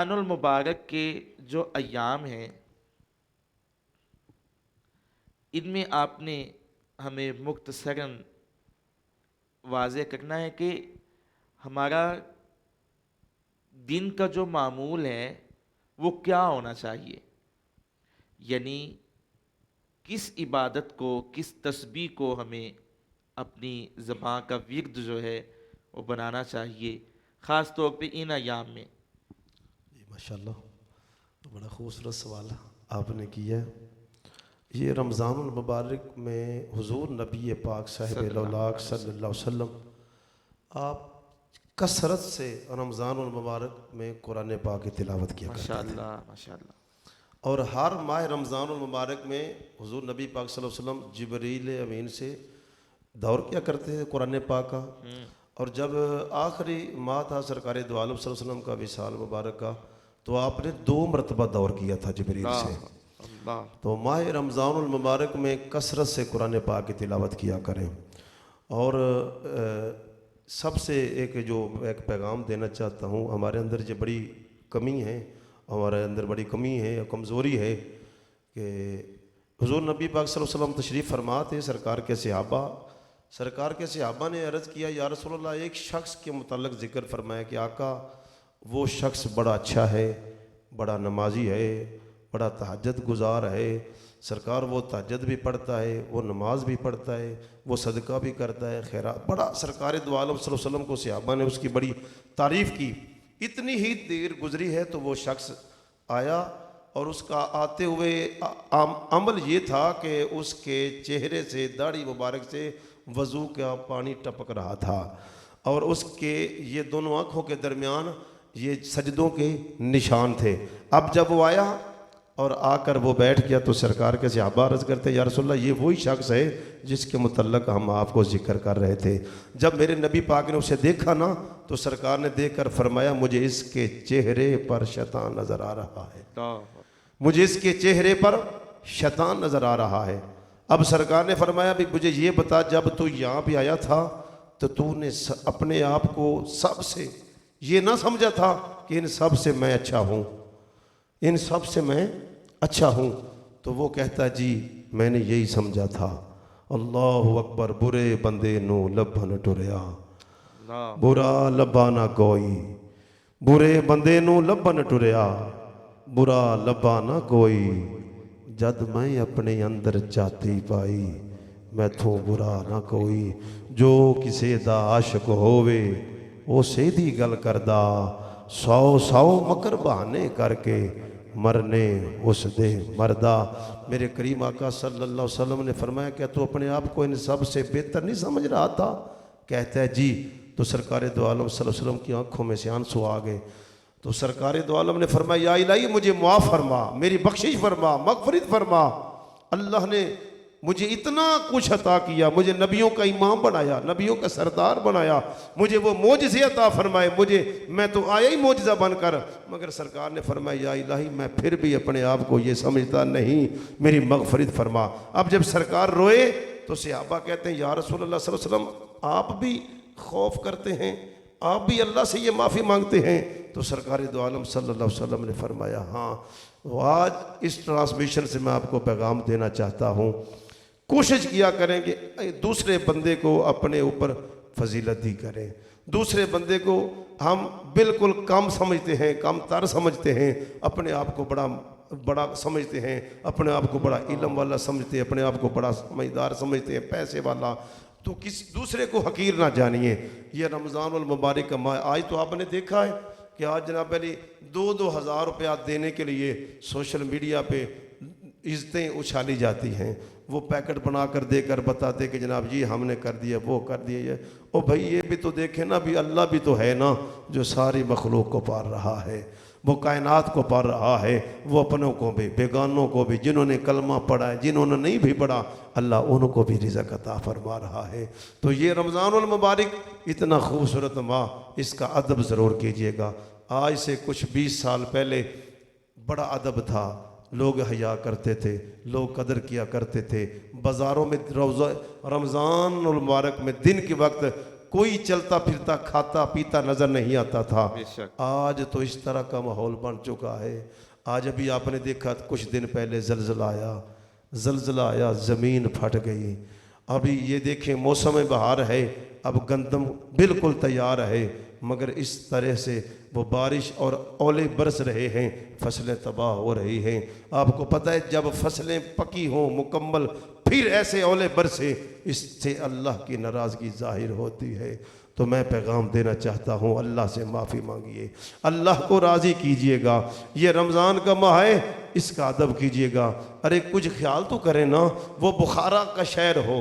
रमज़ानुल मुबारक के जो अय्याम हैं, इनमें आपने हमें मुख्तसरन वाज़ेह करना है कि हमारा दिन का जो मामूल है वो क्या होना चाहिए। यानी किस इबादत को, किस तस्बीह को हमें अपनी ज़बान का विर्द जो है वो बनाना चाहिए, ख़ास तौर पे इन अय्याम में। जी माशाल्लाह, तो बड़ा खूबसूरत सवाल आपने किया है। ये रमज़ानुल मुबारक में हुजूर नबी पाक साहिब सल्लल्लाहु लौलाक अलैहि वसल्लम। सल्लल्लाहु अलैहि वसल्लम आप कसरत से रमज़ानुल मुबारक में कुरान पाक की तिलावत किया करते थे। माशाअल्लाह माशाअल्लाह। और हर माह रमज़ानुल मुबारक में हुजूर नबी पाक सल्लल्लाहु अलैहि वसल्लम जिबरील अमीन से दौर किया करते थे कुरान पाक का। और जब आखिरी माह था सरकार दो आलम सल्लल्लाहु अलैहि वसल्लम का विसाल मुबारक का, तो आपने 2 मरतबा दौर किया था जिबरील अल्लाह से। अल्लाह। तो माह रमज़ानुल मुबारक में कसरत से कुरान पाक की तिलावत किया करें। और सबसे एक जो एक पैगाम देना चाहता हूँ, हमारे अंदर जो बड़ी कमी है, हमारे अंदर बड़ी कमी है, कमज़ोरी है कि हुज़ूर नबी पाक सल्लल्लाहु अलैहि वसल्लम तशरीफ़ फरमा थे। सरकार के सहाबा ने अर्ज़ किया, या रसूल अल्लाह, एक शख्स के मुतल्लिक़ ज़िक्र फरमाया कि आका वो शख्स बड़ा अच्छा है, बड़ा नमाजी है, बड़ा तहज्जुद गुज़ार है। सरकार वो तहज्जुद भी पढ़ता है, वो नमाज भी पढ़ता है, वो सदका भी करता है, खैरात। बड़ा सरकार दो आलम सल्लल्लाहु अलैहि वसल्लम को सहाबा ने उसकी बड़ी तारीफ़ की। इतनी ही देर गुजरी है तो वो शख्स आया और उसका आते हुए अमल ये था कि उसके चेहरे से, दाढ़ी मुबारक से वज़ू का पानी टपक रहा था और उसके ये दोनों आँखों के दरमियान ये सजदों के निशान थे। अब जब वो आया और आकर वो बैठ गया तो सरकार के सहाबा अर्ज़ करते, या रसूलल्लाह, ये वही शख्स है जिसके मुतल्लक हम आपको जिक्र कर रहे थे। जब मेरे नबी पाक ने उसे देखा ना, तो सरकार ने देखकर फरमाया, मुझे इसके चेहरे पर शैतान नज़र आ रहा है, मुझे इसके चेहरे पर शैतान नज़र आ रहा है। अब सरकार ने फरमाया, भी मुझे ये बता, जब तू यहाँ पे आया था तो तूने अपने आप को सबसे ये ना समझा था कि इन सब से मैं अच्छा हूँ, इन सब से मैं अच्छा हूँ? तो वो कहता, जी मैंने यही समझा था। अल्लाह अकबर। बुरे बंदे नू लभन टुरया, बुरा लभा ना कोई। बुरे बंदे नू लभन टुरया, बुरा लभा ना कोई। जद मैं अपने अंदर जाती पाई, मैथों बुरा ना कोई। जो किसे दा आशिक होवे उसे दी गल करदा, 100 मकर बहाने करके मरने उस दे मरदा। मेरे करीम आका सल्लल्लाहु अलैहि वसल्लम ने फरमाया, क्या तू अपने आप को इन सब से बेहतर नहीं समझ रहा था? कहता है, जी। तो सरकार दो आलम सल्लल्लाहु अलैहि वसल्लम की आंखों में से आंसू आ गए। तो सरकार दो आलम ने फरमाया, या इलाही, मुझे मुआफ़ फरमा, मेरी बख्शिश फरमा, मगफरत फरमा। अल्लाह ने मुझे इतना कुछ अता किया, मुझे नबियों का इमाम बनाया, नबियों का सरदार बनाया, मुझे वो मोजज़े अता फरमाए, मैं तो आया ही मोजज़ा बनकर। मगर सरकार ने फरमाया, या इलाही, मैं फिर भी अपने आप को ये समझता नहीं, मेरी मगफरत फरमा। अब जब सरकार रोए तो सहाबा कहते हैं, या रसूल अल्लाह सल्लल्लाहु अलैहि वसल्लम, आप भी खौफ करते हैं, आप भी अल्लाह से ये माफ़ी मांगते हैं? तो सरकार दो आलम सल्लल्लाहु अलैहि वसल्लम ने फरमाया, हाँ। तो आज इस ट्रांसमिशन से मैं आपको पैगाम देना चाहता हूँ, कोशिश किया करें कि दूसरे बंदे को अपने ऊपर फजीलत दी करें। दूसरे बंदे को हम बिल्कुल कम समझते हैं, कम तर समझते हैं, अपने आप को बड़ा बड़ा समझते हैं, अपने आप को बड़ा इल्म वाला समझते हैं, अपने आप को बड़ा समझदार समझते हैं, पैसे वाला। तो किसी दूसरे को हकीर ना जानिए। ये रमज़ानुल मुबारक का माह, आज तो आपने देखा है कि आज जनाब अली 2-2 हज़ार रुपया देने के लिए सोशल मीडिया पे इज़्ज़तें उछाली जाती हैं। वो पैकेट बना कर देकर बताते कि जनाब जी हमने कर दिया, वो कर दिया ये। ओ भाई, ये भी तो देखें ना, भी अल्लाह भी तो है ना, जो सारी मखलूक को पार रहा है, वो कायनात को पार रहा है, वो अपनों को भी, बेगानों को भी, जिन्होंने कलमा पढ़ा है, जिन्होंने नहीं भी पढ़ा, अल्लाह उनको भी रिज़्क़ अता फरमा रहा है। तो ये रमज़ानुल मुबारक इतना खूबसूरत माह, इसका अदब ज़रूर कीजिएगा। आज से कुछ 20 साल पहले बड़ा अदब था, लोग हया करते थे, लोग कदर किया करते थे। बाज़ारों में रमज़ानुल मुबारक में दिन के वक्त कोई चलता फिरता खाता पीता नजर नहीं आता था। बेशक। आज तो इस तरह का माहौल बन चुका है। आज अभी आपने देखा कुछ दिन पहले जलजला आया, ज़मीन फट गई। अभी ये देखें मौसम बहार है, अब गंदम बिल्कुल तैयार है, मगर इस तरह से वो बारिश और ओले बरस रहे हैं, फसलें तबाह हो रही हैं। आपको पता है जब फसलें पकी हों मुकम्मल, फिर ऐसे ओले बरसे, इससे अल्लाह की नाराज़गी जाहिर होती है। तो मैं पैगाम देना चाहता हूँ, अल्लाह से माफ़ी मांगिए, अल्लाह को राज़ी कीजिएगा। ये रमज़ान का माह है, इसका अदब कीजिएगा। अरे कुछ ख्याल तो करें ना, वो बुखारा का शहर हो,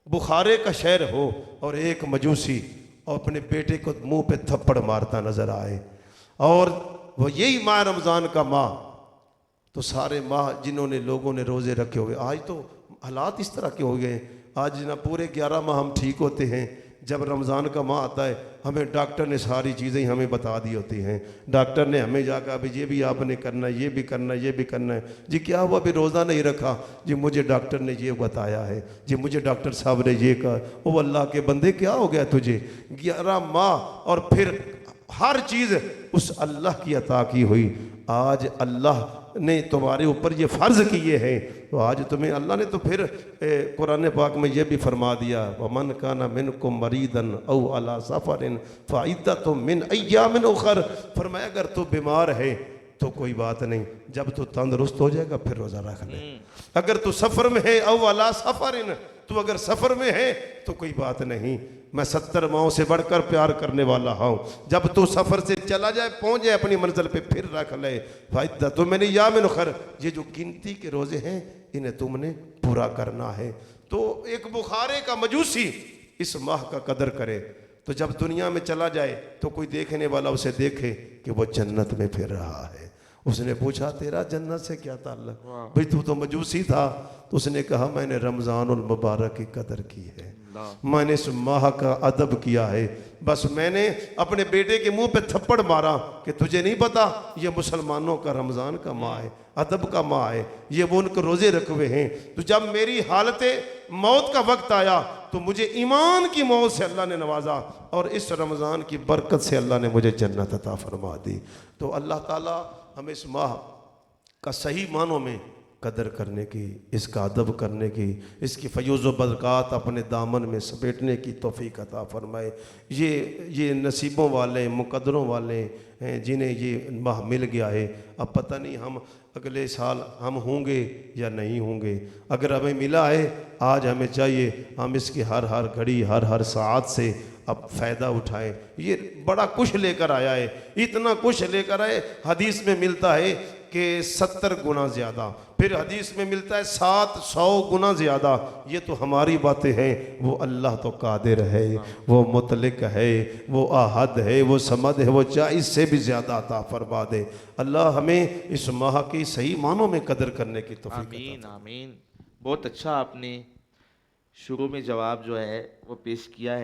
बुखारे का शहर हो, और एक मजूसी और अपने बेटे को मुंह पे थप्पड़ मारता नजर आए, और वो यही माह रमज़ान का माह। तो सारे माह जिन्होंने लोगों ने रोज़े रखे हुए, आज तो हालात इस तरह के हो गए। आज ना पूरे 11 माह हम ठीक होते हैं, जब रमज़ान का माह आता है हमें डॉक्टर ने सारी चीज़ें हमें बता दी होती हैं। डॉक्टर ने हमें जाकर अभी ये भी आपने करना है, ये भी करना है, ये भी करना है। जी क्या हुआ, अभी रोज़ा नहीं रखा जी, मुझे डॉक्टर ने ये बताया है जी, मुझे डॉक्टर साहब ने ये कहा। ओ अल्लाह के बंदे क्या हो गया तुझे, 11 माह और फिर हर चीज़ उस अल्लाह की अता की हुई। आज अल्लाह ने तुम्हारे ऊपर ये फ़र्ज़ किए हैं, तो आज तुम्हें अल्लाह ने तो फिर कुरान पाक में ये भी फरमा दिया, वमन काना मिनकुम मरीदन औ अला सफ़रिन फ़इद्दतुम मिन अय्यामिन उखर। फरमाया अगर तू बीमार है तो कोई बात नहीं, जब तू तंदुरुस्त हो जाएगा फिर रोज़ा रख ले। अगर तू सफ़र में है औ अला सफ़रिन, तू अगर सफ़र में है तो कोई बात नहीं, मैं 70 माओं से बढ़कर प्यार करने वाला हूँ। जब तू सफ़र से चला जाए, पहुँच जाए अपनी मंजिल पे, फिर रख ले फ़ायदा तो मैंने या मिन खर। ये जो गिनती के रोज़े हैं इन्हें तुमने पूरा करना है। तो एक बुखारे का मजूसी इस माह का कदर करे, तो जब दुनिया में चला जाए तो कोई देखने वाला उसे देखे कि वो जन्नत में फिर रहा है। उसने पूछा तेरा जन्नत से क्या ताल्लुक, भाई तू तो मजूसी था। तो उसने कहा मैंने रमज़ानुल मुबारक की कदर की है, मैंने इस माह का अदब किया है। बस मैंने अपने बेटे के मुंह पे थप्पड़ मारा कि तुझे नहीं पता ये मुसलमानों का रमज़ान का माह है, अदब का माह है, ये वो उनके रोज़े रखे हुए हैं। तो जब मेरी हालत मौत का वक्त आया तो मुझे ईमान की मौत से अल्लाह ने नवाजा, और इस रमज़ान की बरकत से अल्लाह ने मुझे जन्नत अता फरमा दी। तो अल्लाह ताला हमें इस माह का सही मानों में कदर करने की, इसका अदब करने की, इसकी फयूज़ व बरक़ात अपने दामन में समेटने की तौफ़ीक़ अता फ़रमाए। ये नसीबों वाले मुक़द्दरों वाले हैं जिन्हें ये माह मिल गया है। अब पता नहीं हम अगले साल हम होंगे या नहीं होंगे। अगर हमें मिला है आज, हमें चाहिए हम इसकी हर हर घड़ी हर साथ से अब फ़ायदा उठाएं। ये बड़ा कुछ लेकर आया है, इतना कुछ लेकर आए। हदीस में मिलता है कि 70 गुना ज़्यादा, फिर हदीस में मिलता है 700 गुना ज़्यादा। ये तो हमारी बातें हैं, वो अल्लाह तो कादिर है, वो मुतलिक है, वो आहद है, वो समद है, वो चाहे इससे भी ज़्यादा अता फरमा दे। अल्लाह हमें इस माह की सही मानों में कदर करने की तौफीक अता आमीन आमीन। बहुत अच्छा आपने शुरू में जवाब जो है वो पेश किया है।